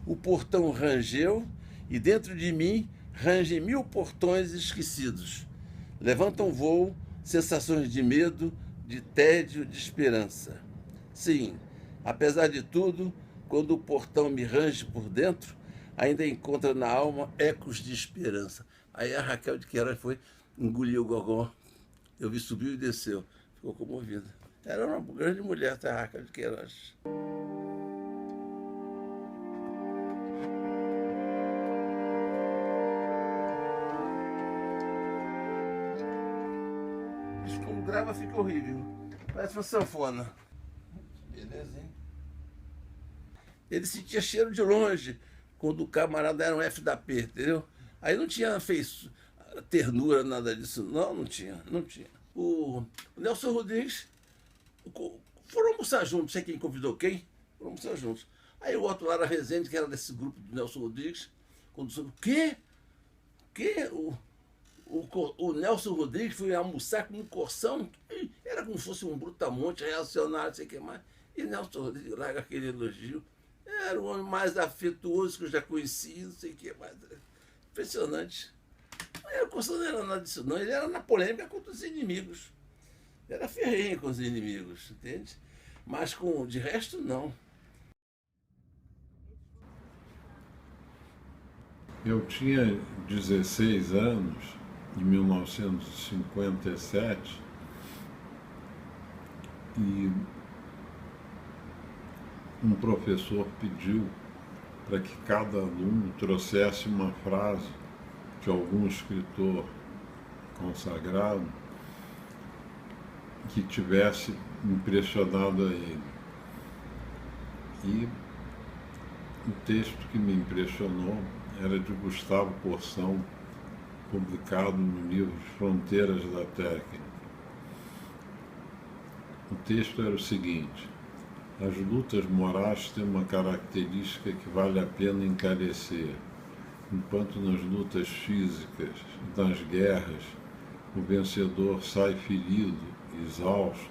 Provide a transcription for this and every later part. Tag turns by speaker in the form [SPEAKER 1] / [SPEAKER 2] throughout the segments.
[SPEAKER 1] o portão rangeu e dentro de mim rangem 1000 portões esquecidos. Levantam voo, sensações de medo, de tédio, de esperança. Sim, apesar de tudo, quando o portão me range por dentro, ainda encontra na alma ecos de esperança. Aí a Raquel de Queiroz foi, engoliu o gogó. Eu vi, subiu e desceu. Ficou comovida. Era uma grande mulher, a Raquel de Queiroz. Isso como grava fica horrível. Parece uma sanfona. Beleza, hein? Ele sentia cheiro de longe, quando o camarada era um F da P, entendeu? Aí não tinha ternura, nada disso. Não, não tinha. O Nelson Rodrigues foram almoçar juntos, sei quem convidou quem, foram almoçar juntos. Aí o Otto Lara Rezende, que era desse grupo do Nelson Rodrigues, quando soube, o quê? O Nelson Rodrigues foi almoçar com um Corção, era como se fosse um brutamonte reacionário, não sei o que mais. E Nelson Rodrigues larga aquele elogio. Era o homem mais afetuoso que eu já conheci, não sei o que mais. Impressionante. O Corção não era nada disso, não. Ele era na polêmica contra os inimigos. Era ferrenho com os inimigos, entende? Mas de resto, não.
[SPEAKER 2] Eu tinha 16 anos, em 1957, e um professor pediu para que cada aluno trouxesse uma frase de algum escritor consagrado que tivesse impressionado a ele. E o texto que me impressionou era de Gustavo Corsão, publicado no livro Fronteiras da Técnica. O texto era o seguinte: as lutas morais têm uma característica que vale a pena encarecer. Enquanto nas lutas físicas, nas guerras, o vencedor sai ferido, exausto,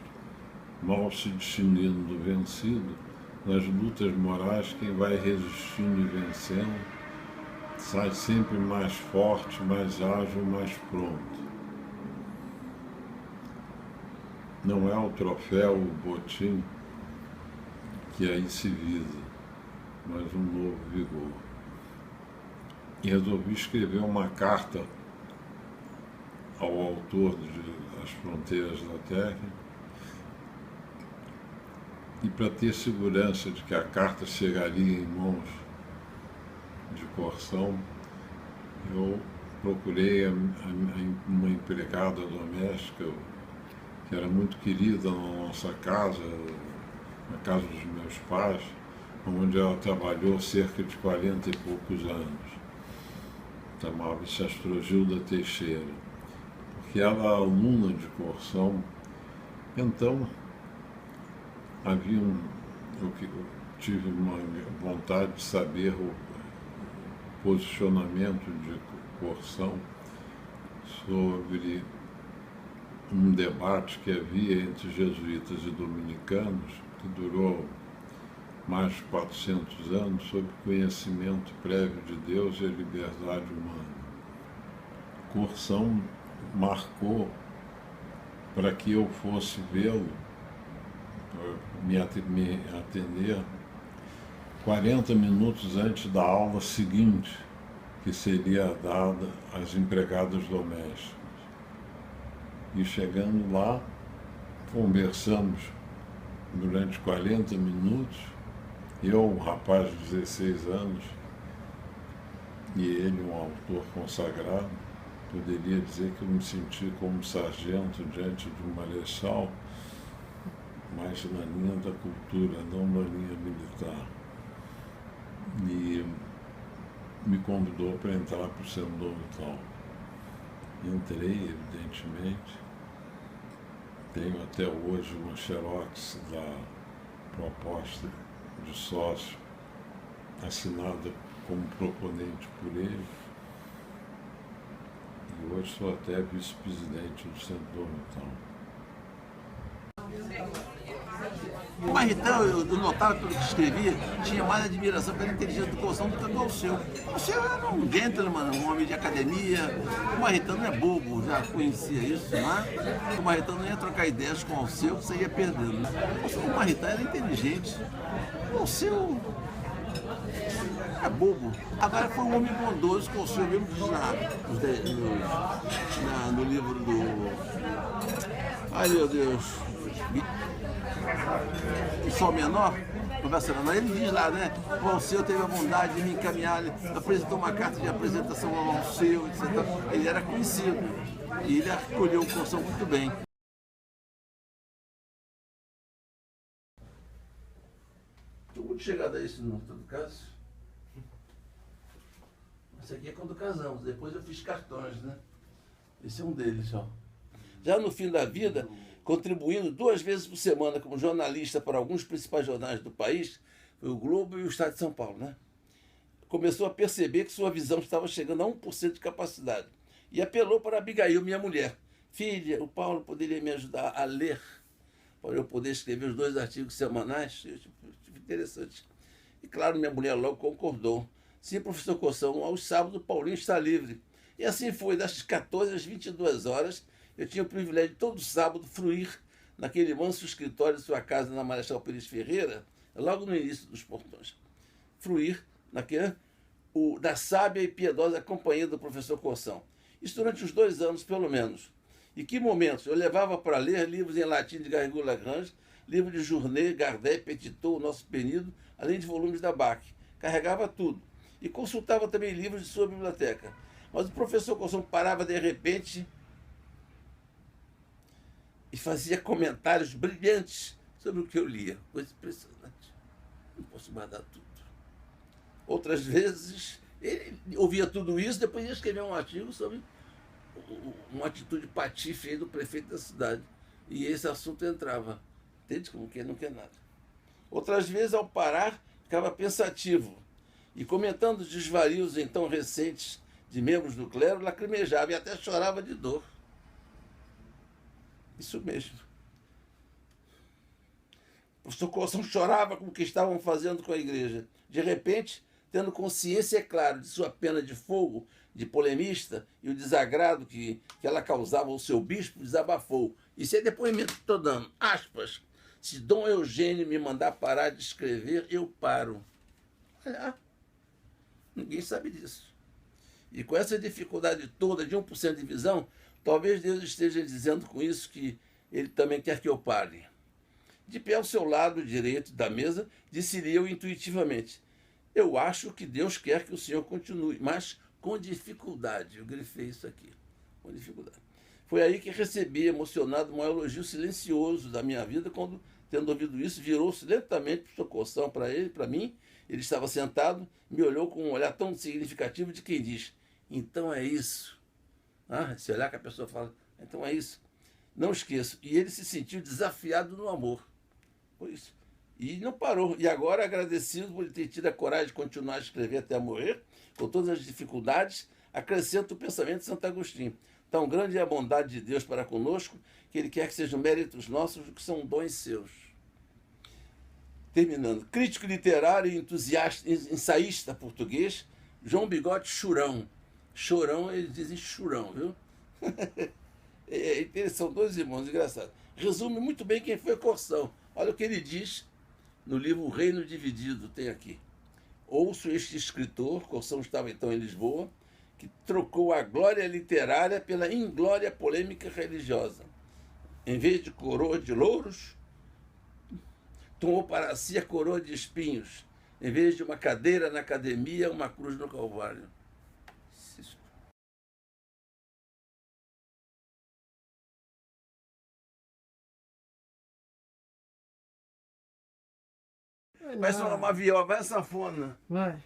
[SPEAKER 2] mal se distinguindo do vencido, nas lutas morais quem vai resistindo e vencendo sai sempre mais forte, mais ágil, mais pronto. Não é o troféu, o botim que aí se visa, mas um novo vigor. E resolvi escrever uma carta ao autor de As Fronteiras da Técnica, e para ter segurança de que a carta chegaria em mãos de Corsão, eu procurei uma empregada doméstica que era muito querida na nossa casa, na casa dos meus pais, onde ela trabalhou cerca de 40 e poucos anos. Chamava-se Astrogilda Teixeira, porque ela era aluna de Corsão. Então, eu tive uma vontade de saber o posicionamento de Corsão sobre um debate que havia entre jesuítas e dominicanos, que durou mais de 400 anos, sobre conhecimento prévio de Deus e a liberdade humana. Corsão marcou para que eu fosse vê-lo, me atender 40 minutos antes da aula seguinte, que seria dada às empregadas domésticas. E chegando lá, conversamos durante 40 minutos, eu, um rapaz de 16 anos, e ele, um autor consagrado. Poderia dizer que eu me senti como sargento diante de um marechal, mas na linha da cultura, não na linha militar. E me convidou para entrar para o Centro Domital. Entrei, evidentemente. Tenho até hoje uma xerox da proposta de sócio, assinada como proponente por ele. E hoje sou até vice-presidente do Centro Domital.
[SPEAKER 1] O Marritão, eu notava pelo que escrevia, tinha mais admiração pela inteligência do Corsão do que do Alceu. O Alceu era um gentleman, um homem de academia. O Marritão não é bobo, já conhecia isso, né? O Marritão não ia trocar ideias com o Alceu, você ia perdendo. O Marritão era inteligente. O Alceu é bobo. Agora foi um homem bondoso que o Alceu mesmo diz no livro do... Ai, meu Deus. O Sol Menor, conversando, ele diz lá, né? O Alceu teve a bondade de me encaminhar, ele apresentou uma carta de apresentação ao Alceu, etc. Ele era conhecido e ele acolheu o Corsão muito bem. Estou muito chegado a isso, no todo caso. Esse aqui é quando casamos, depois eu fiz cartões, né? Esse é um deles, ó. Já no fim da vida, contribuindo 2 vezes por semana como jornalista para alguns principais jornais do país, foi o Globo e o Estado de São Paulo, né? Começou a perceber que sua visão estava chegando a 1% de capacidade e apelou para Abigail, minha mulher. Filha, o Paulo poderia me ajudar a ler, para eu poder escrever os 2 artigos semanais? Interessante. E claro, minha mulher logo concordou. Sim, professor Corsão, aos sábados o Paulinho está livre. E assim foi, das 14 às 22 horas, eu tinha o privilégio de todo sábado fruir naquele manso escritório de sua casa na Marechal Pires Ferreira, logo no início dos portões. Fruir da sábia e piedosa companhia do professor Corsão. Isso durante os 2 anos, pelo menos. E que momentos! Eu levava para ler livros em latim de Garrigou Lagrange, livros de Journet, Gardel, Petitot, o Nosso Penido, além de volumes da Bach. Carregava tudo. E consultava também livros de sua biblioteca. Mas o professor Corsão parava de repente e fazia comentários brilhantes sobre o que eu lia. Coisa impressionante. Não posso guardar tudo. Outras vezes, ele ouvia tudo isso, depois ia escrever um artigo sobre uma atitude patife do prefeito da cidade. E esse assunto entrava. Entende? Como quem não quer nada. Outras vezes, ao parar, ficava pensativo. E comentando os desvarios então recentes de membros do clero, lacrimejava e até chorava de dor. Isso mesmo. O professor Corsão chorava com o que estavam fazendo com a igreja. De repente, tendo consciência, é claro, de sua pena de fogo, de polemista, e o desagrado que ela causava ao seu bispo, desabafou. Isso é depoimento que estou dando. Aspas. Se Dom Eugênio me mandar parar de escrever, eu paro. Olha, ninguém sabe disso. E com essa dificuldade toda de 1% de visão, talvez Deus esteja dizendo com isso que ele também quer que eu pare. De pé ao seu lado direito da mesa, disse-lhe eu intuitivamente: eu acho que Deus quer que o senhor continue, mas com dificuldade. Eu grifei isso aqui, com dificuldade. Foi aí que recebi, emocionado, um elogio silencioso da minha vida, quando, tendo ouvido isso, virou-se lentamente para o Corsão, para mim. Ele estava sentado, me olhou com um olhar tão significativo de quem diz: então é isso. Se olhar que a pessoa fala, então é isso. Não esqueço. E ele se sentiu desafiado no amor. Foi isso. E não parou. E agora, agradecido por ele ter tido a coragem de continuar a escrever até morrer, com todas as dificuldades, acrescenta o pensamento de Santo Agostinho. Tão grande é a bondade de Deus para conosco, que ele quer que sejam méritos nossos, que são dons seus. Terminando. Crítico literário e entusiasta, ensaísta português, João Bigode Churão. Chorão, eles dizem churão, viu? Eles são 2 irmãos, engraçado. Resume muito bem quem foi Corsão. Olha o que ele diz no livro O Reino Dividido, tem aqui. Ouço este escritor, Corsão estava então em Lisboa, que trocou a glória literária pela inglória polêmica religiosa. Em vez de coroa de louros, tomou para si a coroa de espinhos. Em vez de uma cadeira na academia, uma cruz no Calvário. Vai sonar uma viola, vai sanfona.
[SPEAKER 3] Vai.